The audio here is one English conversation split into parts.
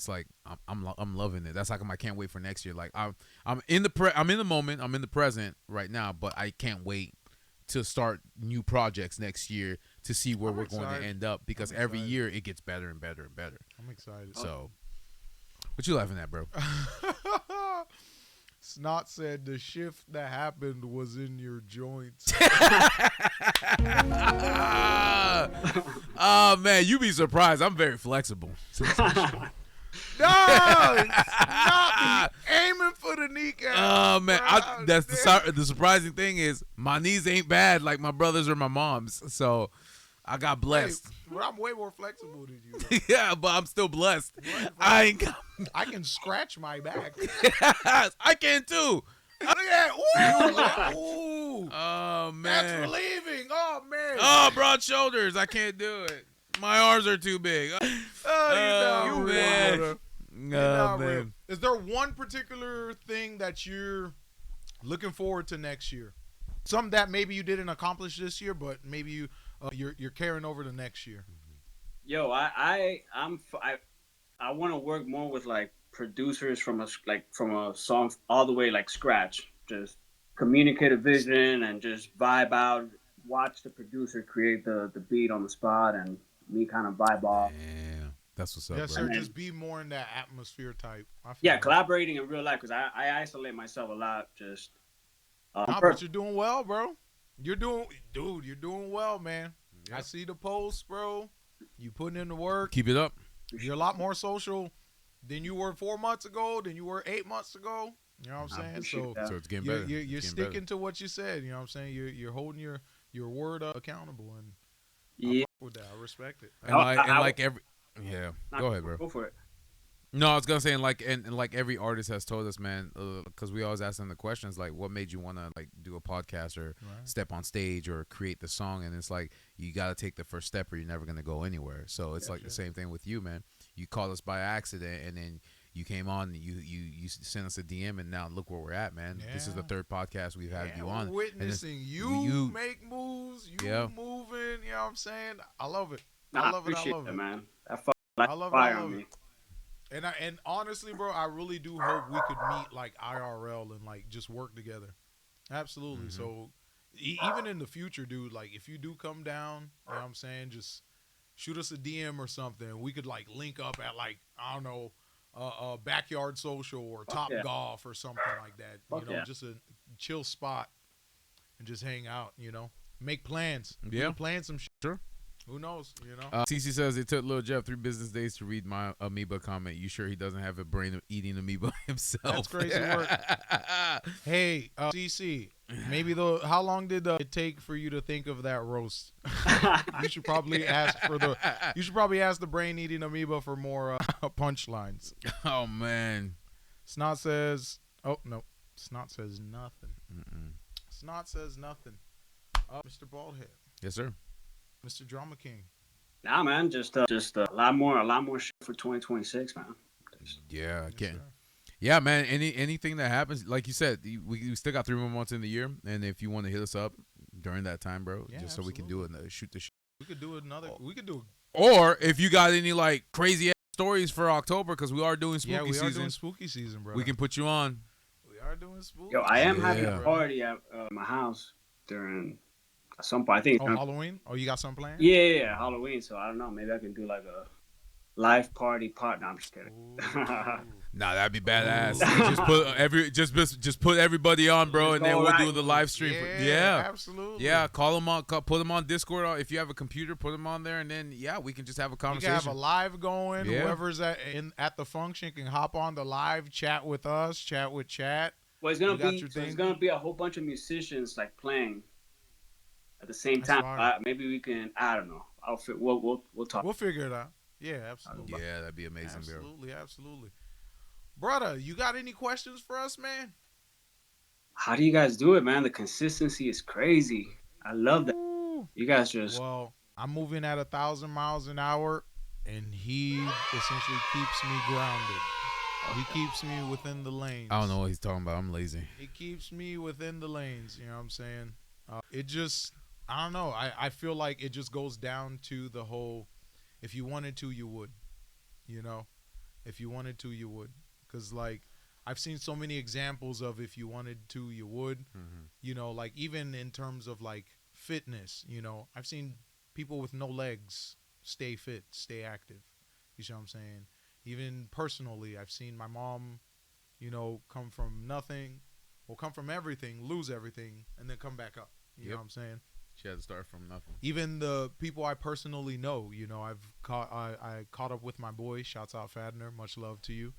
it's like I'm loving it. That's like I can't wait for next year. Like I'm in the moment, I'm in the present right now, but I can't wait to start new projects next year to see where we're going to end up, because every year it gets better and better and better. I'm excited. So, what you laughing at, bro? Snot said the shift that happened was in your joints. Oh man, you be surprised. I'm very flexible. No, not me aiming for the kneecap. Oh man, that's the surprising thing is my knees ain't bad like my brother's or my mom's, so I got blessed. Well, I'm way more flexible than you. Yeah, but I'm still blessed. I can scratch my back. I can too. Look at that. Ooh. Oh man, that's relieving. Oh man. Oh, broad shoulders. I can't do it. My arms are too big. Oh man. Oh man. Is there one particular thing that you're looking forward to next year? Something that maybe you didn't accomplish this year, but maybe you're carrying over to next year. Yo, I want to work more with like producers from a song all the way like scratch. Just communicate a vision and just vibe out. Watch the producer create the beat on the spot, and me kind of vibe off. Yeah, that's what's up. Yes, bro. sir. Just be more in that atmosphere type. Yeah, collaborating in real life, because I isolate myself a lot. Just. But you're doing well, bro. You're doing well, man. Yep. I see the posts, bro. You putting in the work. Keep it up. You're a lot more social than you were 4 months ago, than you were 8 months ago. You know what I'm saying? So it's getting better. You're sticking to what you said. You know what I'm saying? You're holding your word accountable, and yeah, with that, I respect it. Go ahead, bro. Go for it. No, I was gonna say, and like every artist has told us, man, because we always ask them the questions like, what made you want to like do a podcast or step on stage or create the song? And it's like you got to take the first step, or you're never gonna go anywhere. So it's the same thing with you, man. You called us by accident, and then you came on, you sent us a DM, and now look where we're at, man. Yeah. This is the third podcast we've had you on. Witnessing you make moves, moving. You know what I'm saying? I love it. I love it, man. I love it. And honestly, bro, I really do hope we could meet like IRL and like just work together. Absolutely. Mm-hmm. So even in the future, dude, like if you do come down, you know what I'm saying, just shoot us a DM or something. We could like link up at like, I don't know, Backyard Social or Top Golf or something like that. Just a chill spot and just hang out, make plans. Yeah. Plan some shit. Sure. Who knows, CC says it took Lil Jeff 3 business days to read my amoeba comment. You sure he doesn't have a brain of eating amoeba himself? That's crazy work. Hey, CC, maybe how long did it take for you to think of that roast? You should probably ask the brain eating amoeba for more punchlines. Oh man. Snot says, oh no, Snot says nothing. Snot says nothing. Mr. Baldhead. Yes, sir. Mr. Drama King. Nah, man, just a lot more shit for 2026, man. Yeah, I can. Yeah, man. Anything that happens, like you said, we still got 3 more months in the year, and if you want to hit us up during that time, bro, just so we can do it, shoot the shit. We could do another. We could do. Or if you got any like crazy ass stories for October, because we are doing spooky season. Yeah, we are doing spooky season, bro. We can put you on. We are doing spooky. Yo, I am having a party at my house during. Some point, I think. Halloween? Oh, you got something planned? Yeah, Halloween. So I don't know. Maybe I can do like a live party part. No, I'm just kidding. Nah, that'd be badass. Just put everybody on, bro, and then we'll do the live stream. Yeah, absolutely. Yeah, call them on. Put them on Discord. If you have a computer, put them on there, and then we can just have a conversation. We can have a live going. Yeah. Whoever's at the function can hop on the live, chat with us, chat with chat. Well, it's gonna be a whole bunch of musicians like playing. At the same time, maybe we can. I don't know. We'll talk. We'll figure it out. Yeah, absolutely. Yeah, that'd be amazing, bro. Absolutely. Brother, you got any questions for us, man? How do you guys do it, man? The consistency is crazy. I love that. Ooh. You guys just. Well, I'm moving at 1,000 miles an hour, and he essentially keeps me grounded. He keeps me within the lanes. I don't know what he's talking about. I'm lazy. He keeps me within the lanes. You know what I'm saying? It just. I don't know. I feel like it just goes down to the whole, if you wanted to, you would, If you wanted to, you would. Because like I've seen so many examples of if you wanted to, you would. You know, like even in terms of like fitness, you know, I've seen people with no legs stay fit, stay active. You see what I'm saying? Even personally, I've seen my mom, you know, come from nothing, well, come from everything, lose everything, and then come back up. You know what I'm saying? She had to start from nothing. Even the people I personally know, you know, I caught up with my boy. Shouts out Fadner, much love to you.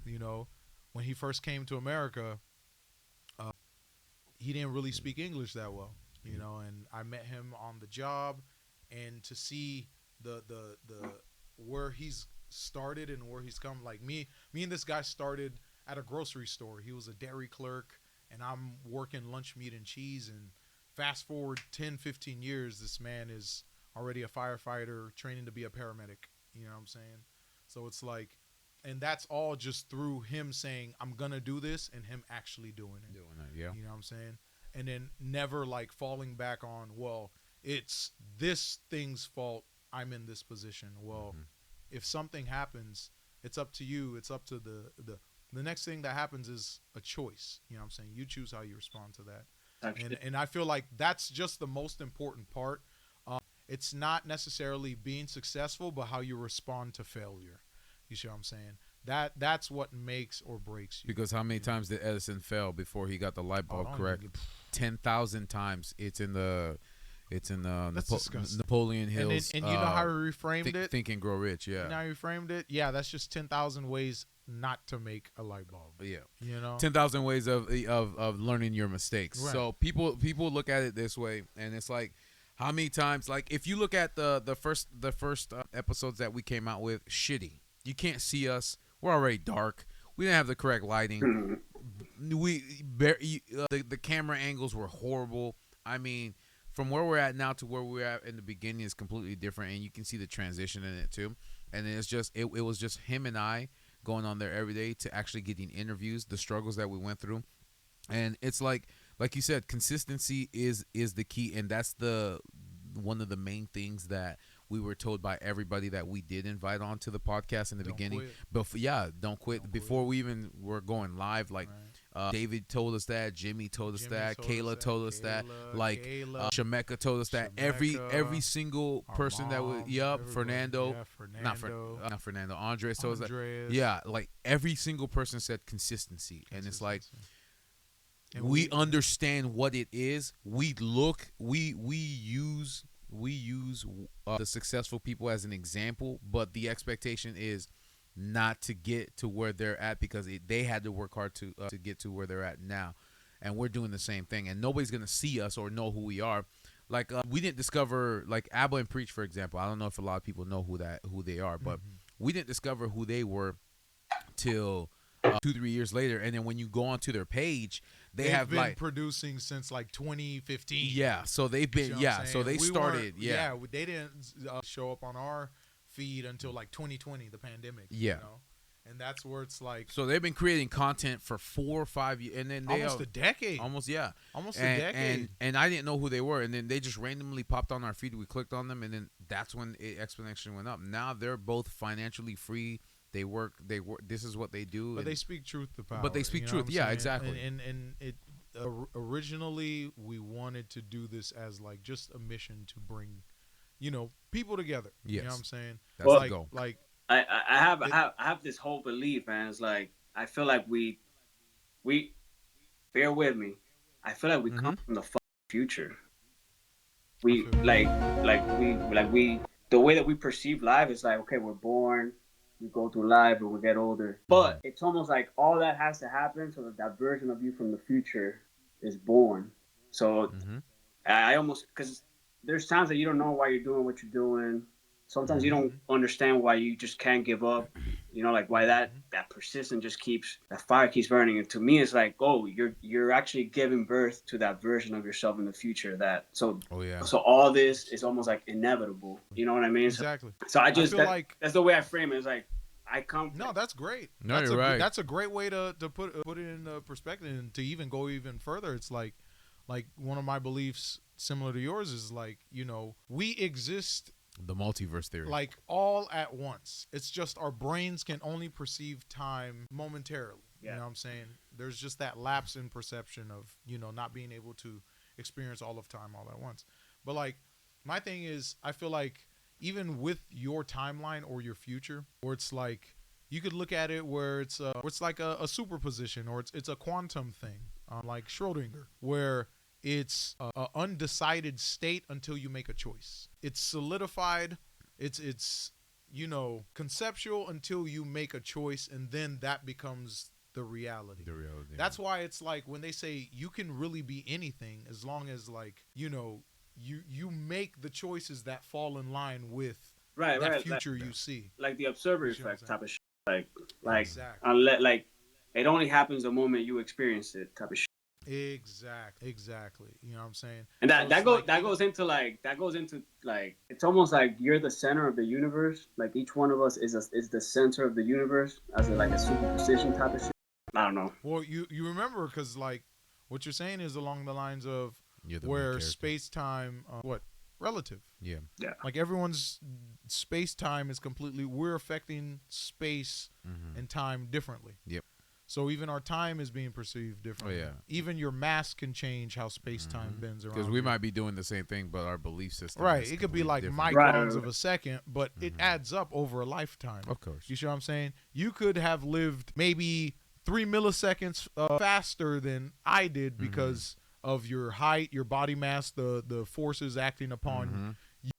You know, when he first came to America, he didn't really speak English that well. You know, and I met him on the job, and to see the where he's started and where he's come, like me and this guy started at a grocery store. He was a dairy clerk, and I'm working lunch meat and cheese. And fast forward 10-15 years, this man is already a firefighter training to be a paramedic. You know what I'm saying? So it's like, and that's all just through him saying I'm gonna do this and him actually doing it. Yeah. You know what I'm saying? And then never like falling back on, well, it's this thing's fault I'm in this position. Well, if something happens, it's up to you. It's up to the next thing that happens is a choice. You know what I'm saying? You choose how you respond to that. And I feel like that's just the most important part. It's not necessarily being successful, but how you respond to failure. You see what I'm saying? That's what makes or breaks you. Because how many times did Edison fail before he got the light bulb correct? 10,000 times. It's in the Napoleon Hill's. And you know how he reframed it? Think and Grow Rich. Yeah. You know how he reframed it? Yeah, that's just 10,000 ways not to make a light bulb. Yeah. You know, 10,000 ways of learning your mistakes. Right. So people look at it this way, and it's like, how many times? Like if you look at the first episodes that we came out with, shitty. You can't see us. We're already dark. We didn't have the correct lighting. The camera angles were horrible. I mean, from where we're at now to where we're at in the beginning is completely different, and you can see the transition in it too. And it's just it was just him and I going on there every day to actually getting interviews, the struggles that we went through. And it's like you said, consistency is the key, and that's one of the main things that we were told by everybody that we did invite on to the podcast in the beginning. But don't quit. Before we even were going live, like David told us that, Jimmy told us that, Kayla told us that, like Shemeka told us that. Every single person that was Fernando, not Fernando, Andres told us that. Yeah, like every single person said consistency, and it's like. And we understand what it is. We use the successful people as an example, but the expectation is not to get to where they're at because they had to work hard to get to where they're at now, and we're doing the same thing. And nobody's gonna see us or know who we are. Like we didn't discover like Abba and Preach, for example. I don't know if a lot of people know who they are, but we didn't discover who they were till 2-3 years later. And then when you go onto their page, they've have been producing since like 2015. Yeah, so they've been so they started. Yeah, they didn't show up on our feed until like 2020, the pandemic. Yeah, you know? And that's where it's like. So they've been creating content for 4 or 5 years, and then almost a decade. Almost a decade. And I didn't know who they were, and then they just randomly popped on our feed. We clicked on them, and then that's when it exponentially went up. Now they're both financially free. They work. This is what they do. But they speak truth to power. But they speak truth. Yeah, exactly. And it originally we wanted to do this as like just a mission to bring, people together. Yes. You know what I'm saying? That's the goal. Like I have this whole belief, man. It's like I feel like we bear with me. I feel like we come from the future. We the way that we perceive life is like, okay, we're born. We go through life and we get older. But it's almost like all that has to happen so that version of you from the future is born. So I almost, because there's times that you don't know why you're doing what you're doing. Sometimes you don't understand why you just can't give up. Like why that persistence just that fire keeps burning. And to me, it's like, oh, you're actually giving birth to that version of yourself in the future. So all this is almost like inevitable. You know what I mean? Exactly. So I just that's the way I frame it. It's like I come. No, that's great. No, you're right. That's a great way to put it in perspective, and to even go even further. It's like one of my beliefs similar to yours is like, we exist The multiverse theory. Like all at once. It's just our brains can only perceive time momentarily. Yeah. You know what I'm saying? There's just that lapse in perception of, you know, not being able to experience all of time all at once. But like my thing is, I feel like even with your timeline or your future, or it's like you could look at it where it's like a superposition, or it's a quantum thing, like Schrodinger, where it's a undecided state until you make a choice. It's solidified. It's you know, conceptual until you make a choice, and then that becomes the reality. The reality. That's why it's like when they say you can really be anything as long as, like, you know, you make the choices that fall in line with that future you see. Like the observer effect type of shit. Like exactly. Like it only happens the moment you experience it type of shit. Exactly. You know what I'm saying? And that goes into it's almost like you're the center of the universe. Like each one of us is the center of the universe as like a superposition type of shit. I don't know. Well, you remember, because like what you're saying is along the lines of where space time relative. Yeah. Like everyone's space time is completely, we're affecting space and time differently. Yep. So even our time is being perceived differently. Oh, yeah. Even your mass can change how space-time bends around. Because we might be doing the same thing, but our belief system it could be like microns of a second, but it adds up over a lifetime. Of course. You see what I'm saying? You could have lived maybe 3 milliseconds faster than I did because of your height, your body mass, the forces acting upon